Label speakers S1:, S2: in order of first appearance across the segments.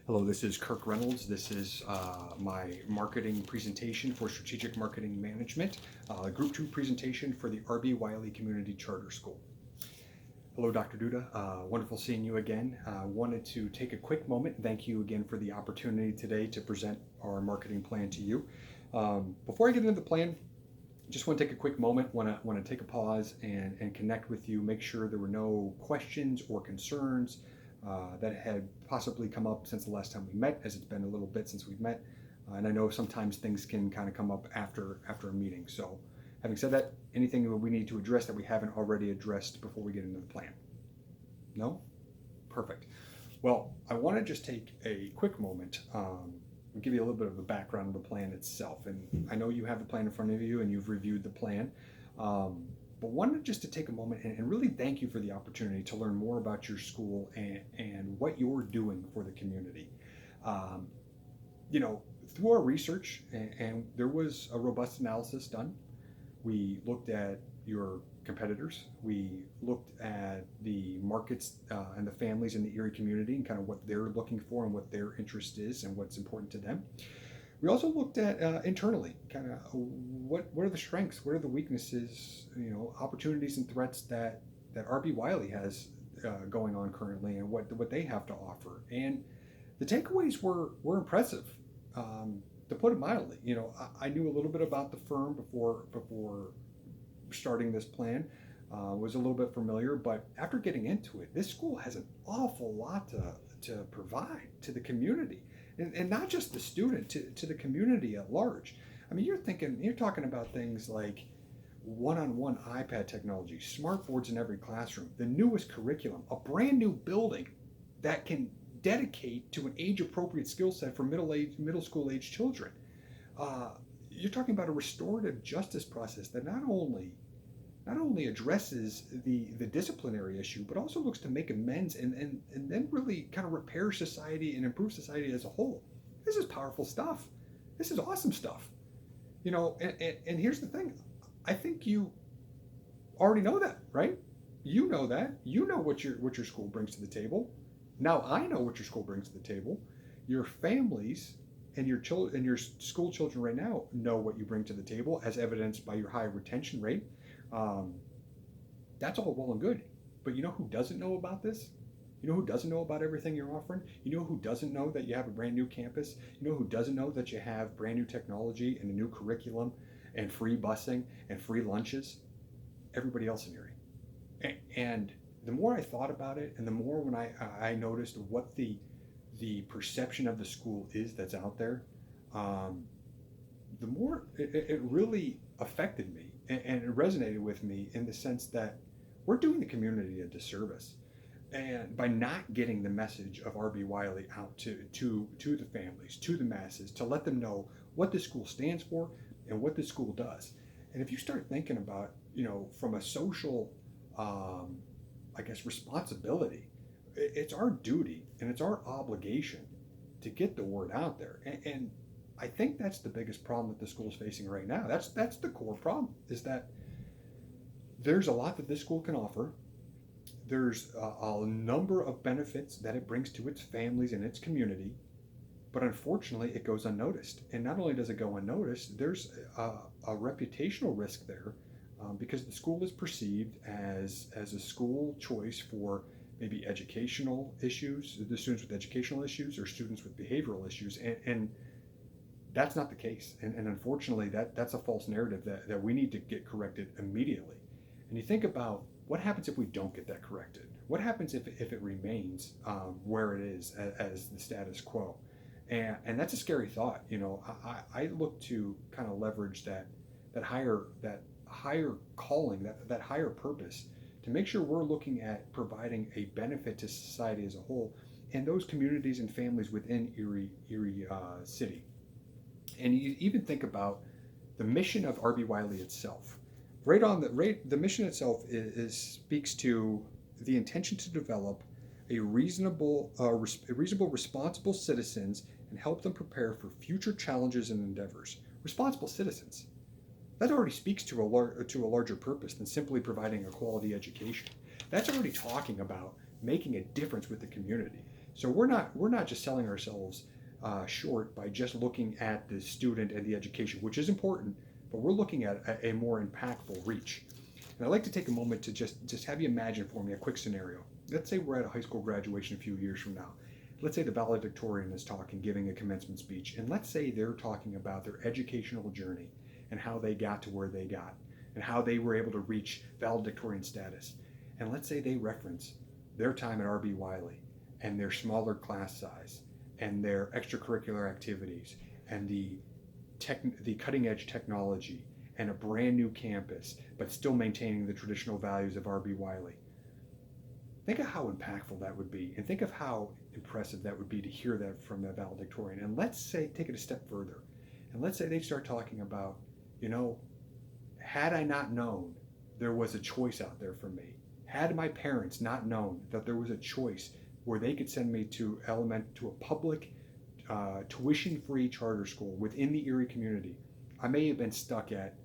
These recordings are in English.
S1: Hello, this is Kirk Reynolds. This is my marketing presentation for Strategic Marketing Management, Group 2 presentation for the R.B. Wiley Community Charter School. Hello, Dr. Duda. Wonderful seeing you again. Wanted to take a quick moment. Thank you again for the opportunity today to present our marketing plan to you. Before I get into the plan, just want to take a quick moment, want to take a pause and connect with you, make sure there were no questions or concerns that had possibly come up since the last time we met, as it's been a little bit since we've met. And I know sometimes things can kind of come up after a meeting. So having said that, anything that we need to address that we haven't already addressed before we get into the plan? No? Perfect. Well, I want to just take a quick moment and give you a little bit of a background of the plan itself. And I know you have the plan in front of you and you've reviewed the plan. But wanted just to take a moment and really thank you for the opportunity to learn more about your school and what you're doing for the community. Through our research, and there was a robust analysis done. We looked at your competitors. We looked at the markets and the families in the Erie community and kind of what they're looking for and what their interest is and what's important to them. We also looked at internally, kind of what are the strengths, what are the weaknesses, opportunities and threats that R.B. Wiley has going on currently, and what they have to offer. And the takeaways were impressive, to put it mildly. I knew a little bit about the firm before starting this plan, was a little bit familiar, but after getting into it, this school has an awful lot to provide to the community. And not just the student, to the community at large. I mean, you're talking about things like one-on-one iPad technology, smart boards in every classroom, the newest curriculum, a brand new building that can dedicate to an age-appropriate skill set for middle school age children. You're talking about a restorative justice process that not only addresses the disciplinary issue, but also looks to make amends and then really kind of repair society and improve society as a whole. This is powerful stuff. This is awesome stuff. And here's the thing. I think you already know that, right? You know that. You know what your school brings to the table. Now I know what your school brings to the table. Your families and your children and your school children right now know what you bring to the table, as evidenced by your high retention rate. That's all well and good, but you know who doesn't know about this? You know who doesn't know about everything you're offering? You know who doesn't know that you have a brand new campus? You know who doesn't know that you have brand new technology and a new curriculum and free busing and free lunches? Everybody else in Erie. And the more I thought about it, and the more when I noticed what the perception of the school is that's out there, the more it really affected me and it resonated with me in the sense that we're doing the community a disservice, and by not getting the message of R.B. Wiley out to the families, to the masses, to let them know what the school stands for and what the school does. And if you start thinking about, from a social, responsibility, it's our duty and it's our obligation to get the word out there. And I think that's the biggest problem that the school is facing right now. That's the core problem, is that there's a lot that this school can offer. There's a number of benefits that it brings to its families and its community, but unfortunately it goes unnoticed. And not only does it go unnoticed, there's a reputational risk there, because the school is perceived as a school choice for maybe educational issues, the students with educational issues or students with behavioral issues, and that's not the case. And unfortunately, that's a false narrative that we need to get corrected immediately. And you think about what happens if we don't get that corrected? What happens if it remains where it is as the status quo? And that's a scary thought. I look to kind of leverage that higher calling, that higher purpose, to make sure we're looking at providing a benefit to society as a whole and those communities and families within Erie City. And you even think about the mission of R.B. Wiley itself. The mission itself speaks to the intention to develop reasonable, responsible citizens and help them prepare for future challenges and endeavors. Responsible citizens. That already speaks to a larger purpose than simply providing a quality education. That's already talking about making a difference with the community. So we're not just selling ourselves short by just looking at the student and the education, which is important, but we're looking at a more impactful reach. And I'd like to take a moment to just have you imagine for me a quick scenario. Let's say we're at a high school graduation a few years from now. Let's say the valedictorian is talking, giving a commencement speech, and let's say they're talking about their educational journey and how they got to where they got and how they were able to reach valedictorian status. And let's say they reference their time at R.B. Wiley and their smaller class size and their extracurricular activities and the cutting edge technology and a brand new campus, but still maintaining the traditional values of R.B. Wiley. Think of how impactful that would be, and think of how impressive that would be to hear that from the valedictorian. And let's say, take it a step further, and let's say they start talking about, had I not known there was a choice out there for me, had my parents not known that there was a choice where they could send me to a public tuition-free charter school within the Erie community, I may have been stuck at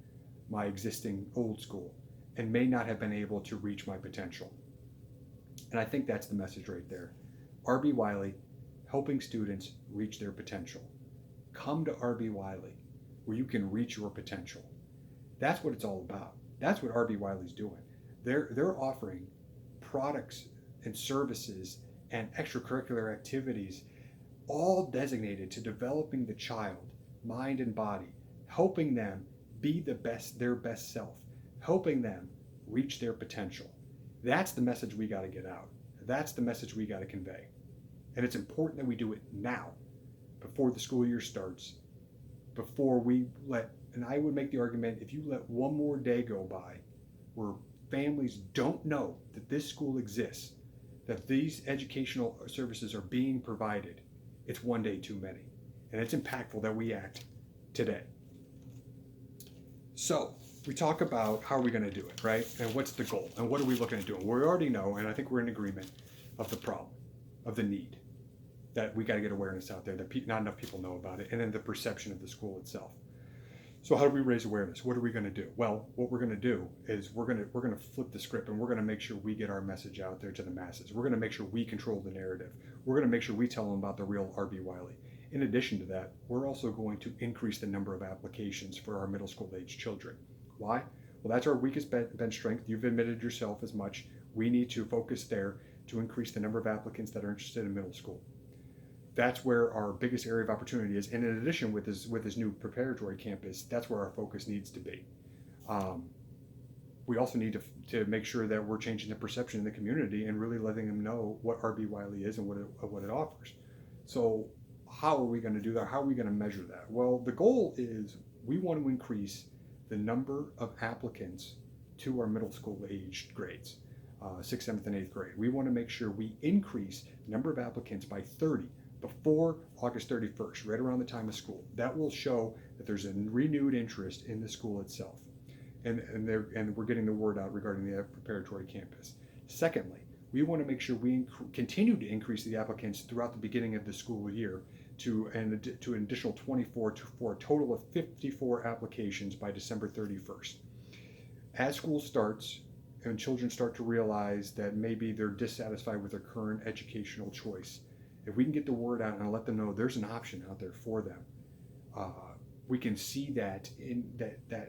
S1: my existing old school and may not have been able to reach my potential. And I think that's the message right there. R.B. Wiley, helping students reach their potential. Come to R.B. Wiley, where you can reach your potential. That's what it's all about. That's what R.B. Wiley's doing. They're offering products and services and extracurricular activities, all designated to developing the child, mind and body, helping them be their best self, helping them reach their potential. That's the message we got to get out. That's the message we got to convey. And it's important that we do it now, before the school year starts, before we and I would make the argument, if you let one more day go by where families don't know that this school exists, that these educational services are being provided, it's one day too many. And it's impactful that we act today. So we talk about how are we going to do it, right? And what's the goal? And what are we looking at doing? We already know, and I think we're in agreement, of the problem, of the need, that we got to get awareness out there, that not enough people know about it, and then the perception of the school itself. So how do we raise awareness? What are we going to do? Well, what we're going to do is we're going to flip the script, and we're going to make sure we get our message out there to the masses. We're going to make sure we control the narrative. We're going to make sure we tell them about the real R.B. Wiley. In addition to that, we're also going to increase the number of applications for our middle school age children. Why? Well, that's our weakest bench strength. You've admitted yourself as much. We need to focus there to increase the number of applicants that are interested in middle school. That's where our biggest area of opportunity is. And in addition, with this new preparatory campus, that's where our focus needs to be. We also need to make sure that we're changing the perception in the community and really letting them know what R.B. Wiley is and what it offers. So how are we going to do that? How are we going to measure that? Well, the goal is we want to increase the number of applicants to our middle school aged grades, 6th, 7th, and 8th grade. We want to make sure we increase the number of applicants by 30 before August 31st, right around the time of school. That will show that there's a renewed interest in the school itself. And we're getting the word out regarding the preparatory campus. Secondly, we want to make sure we continue to increase the applicants throughout the beginning of the school year to an additional 24 for a total of 54 applications by December 31st. As school starts and children start to realize that maybe they're dissatisfied with their current educational choice, if we can get the word out and let them know there's an option out there for them, we can see that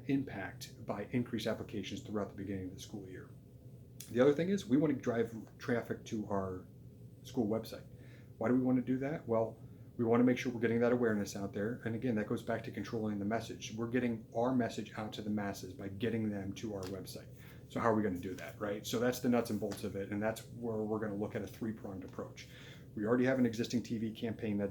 S1: impact by increased applications throughout the beginning of the school year. The other thing is we want to drive traffic to our school website. Why do we want to do that? Well, we want to make sure we're getting that awareness out there. And again, that goes back to controlling the message. We're getting our message out to the masses by getting them to our website. So how are we going to do that, right? So that's the nuts and bolts of it. And that's where we're going to look at a three-pronged approach. We already have an existing TV campaign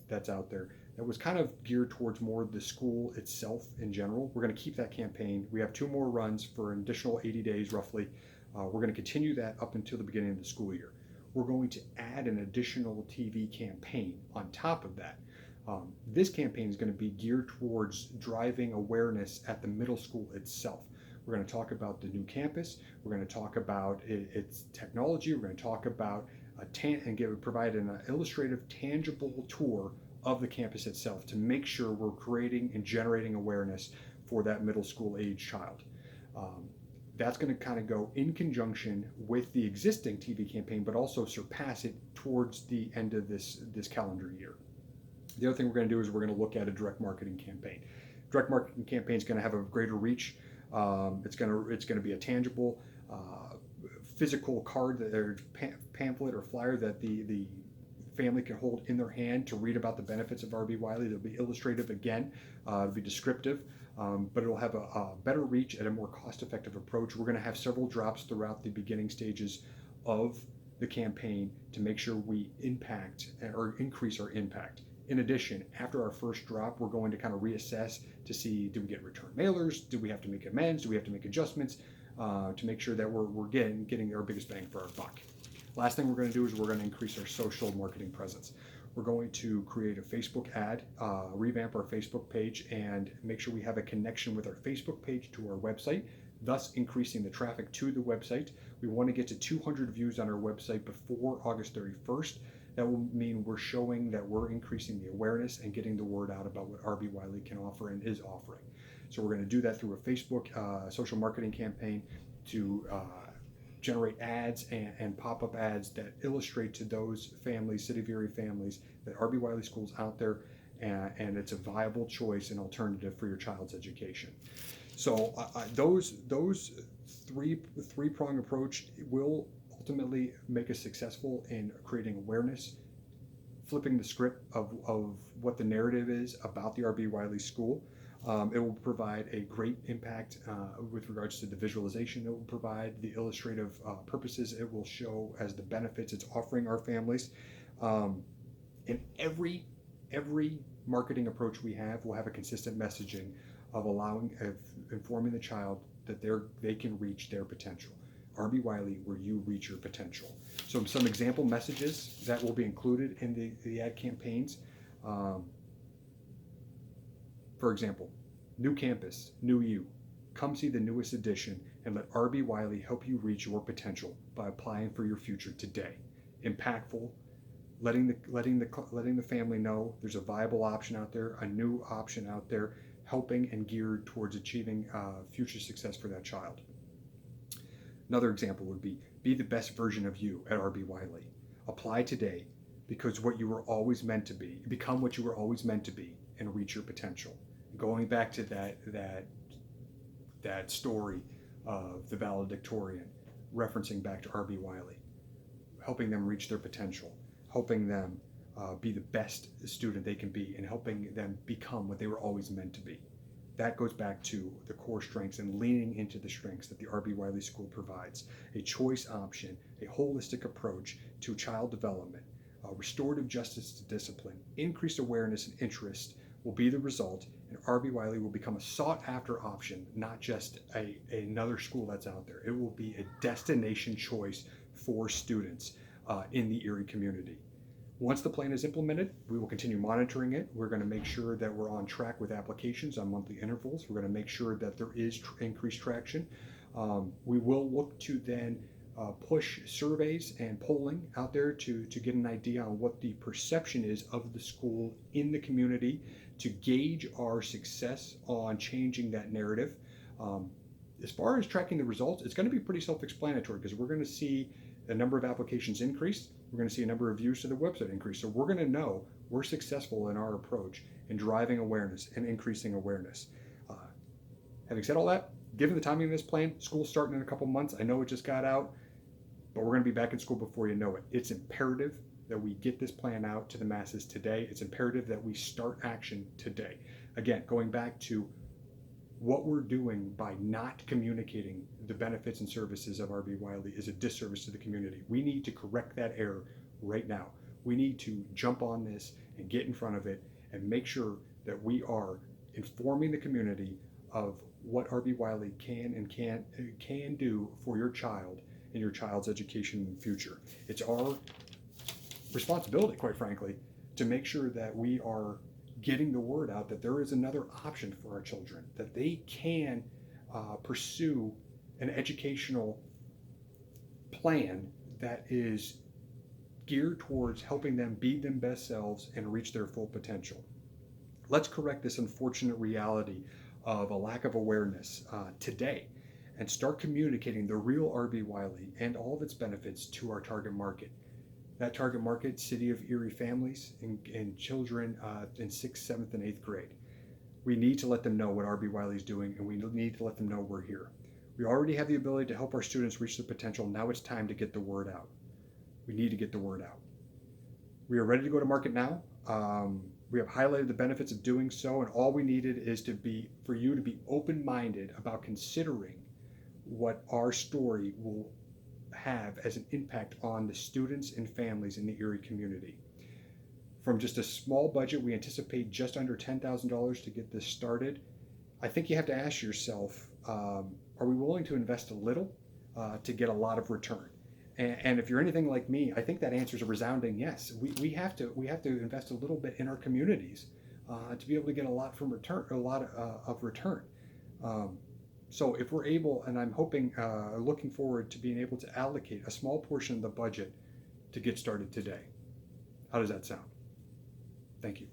S1: that's out there that was kind of geared towards more the school itself in general. We're going to keep that campaign. We have 2 more runs for an additional 80 days roughly. We're going to continue that up until the beginning of the school year. We're going to add an additional TV campaign on top of that. This campaign is going to be geared towards driving awareness at the middle school itself. We're going to talk about the new campus. We're going to talk about its technology. We're going to talk about provide an illustrative, tangible tour of the campus itself to make sure we're creating and generating awareness for that middle school age child. that's going to kind of go in conjunction with the existing TV campaign, but also surpass it towards the end of this calendar year. The other thing we're going to do is we're going to look at a direct marketing campaign. Direct marketing campaign is going to have a greater reach. It's going to be a tangible, physical card or pamphlet or flyer that the family can hold in their hand to read about the benefits of R.B. Wiley. It'll be illustrative again, it'll be descriptive, but it'll have a better reach and a more cost-effective approach. We're going to have several drops throughout the beginning stages of the campaign to make sure we impact or increase our impact. In addition, after our first drop, we're going to kind of reassess to see, do we get return mailers? Do we have to make amends? Do we have to make adjustments to make sure that we're getting our biggest bang for our buck? Last thing we're going to do is we're going to increase our social marketing presence. We're going to create a Facebook ad, revamp our Facebook page, and make sure we have a connection with our Facebook page to our website, thus increasing the traffic to the website. We want to get to 200 views on our website before August 31st. That will mean we're showing that we're increasing the awareness and getting the word out about what R.B. Wiley can offer and is offering. So we're going to do that through a Facebook social marketing campaign to generate ads and pop-up ads that illustrate to those families, City of Erie families, that R.B. Wiley School's out there and it's a viable choice and alternative for your child's education. So those three-prong approach will ultimately make us successful in creating awareness, flipping the script of what the narrative is about the R.B. Wiley School. It will provide a great impact with regards to the visualization. It will provide the illustrative purposes. It will show as the benefits it's offering our families. In every marketing approach we have, we'll have a consistent messaging of informing the child that they can reach their potential. R.B. Wiley, where you reach your potential. So some example messages that will be included in the ad campaigns. For example, new campus, new you. Come see the newest edition and let R.B. Wiley help you reach your potential by applying for your future today. Impactful, letting the family know there's a viable option out there, a new option out there, helping and geared towards achieving future success for that child. Another example would be the best version of you at R.B. Wiley. Apply today because what you were always meant to be, become what you were always meant to be, and reach your potential. Going back to that story of the valedictorian, referencing back to R.B. Wiley, helping them reach their potential, helping them be the best student they can be, and helping them become what they were always meant to be. That goes back to the core strengths and leaning into the strengths that the R.B. Wiley School provides. A choice option, a holistic approach to child development, restorative justice to discipline, increased awareness and interest will be the result, and R.B. Wiley will become a sought-after option, not just another school that's out there. It will be a destination choice for students in the Erie community. Once the plan is implemented, we will continue monitoring it. We're going to make sure that we're on track with applications on monthly intervals. We're going to make sure that there is increased traction. We will look to then push surveys and polling out there to get an idea on what the perception is of the school in the community to gauge our success on changing that narrative. As far as tracking the results, it's going to be pretty self-explanatory because we're going to see the number of applications increase. We're going to see a number of views to the website increase. So we're going to know we're successful in our approach in driving awareness and increasing awareness. Having said all that, given the timing of this plan, school's starting in a couple months. I know it just got out, but we're going to be back in school before you know it. It's imperative that we get this plan out to the masses today. It's imperative that we start action today. Again, going back to what we're doing by not communicating the benefits and services of R.B. Wiley is a disservice to the community. We need to correct that error right now. We need to jump on this and get in front of it and make sure that we are informing the community of what R.B. Wiley can do for your child and your child's education in the future. It's our responsibility, quite frankly, to make sure that we are getting the word out that there is another option for our children, that they can pursue an educational plan that is geared towards helping them be them best selves and reach their full potential. Let's correct this unfortunate reality of a lack of awareness today and start communicating the real RB Wiley and all of its benefits to our target market. That target market, City of Erie families and children in 6th, 7th, and 8th grade. We need to let them know what RB Wiley is doing, and we need to let them know we're here. We already have the ability to help our students reach their potential. Now it's time to get the word out. We need to get the word out. We are ready to go to market now. We have highlighted the benefits of doing so, and all we needed is for you to be open-minded about considering what our story will have as an impact on the students and families in the Erie community. From just a small budget, we anticipate just under $10,000 to get this started. I think you have to ask yourself, are we willing to invest a little to get a lot of return? And if you're anything like me, I think that answer is a resounding yes. We have to invest a little bit in our communities to be able to get a lot of return. So if we're able, and I'm hoping, looking forward to being able to allocate a small portion of the budget to get started today. How does that sound? Thank you.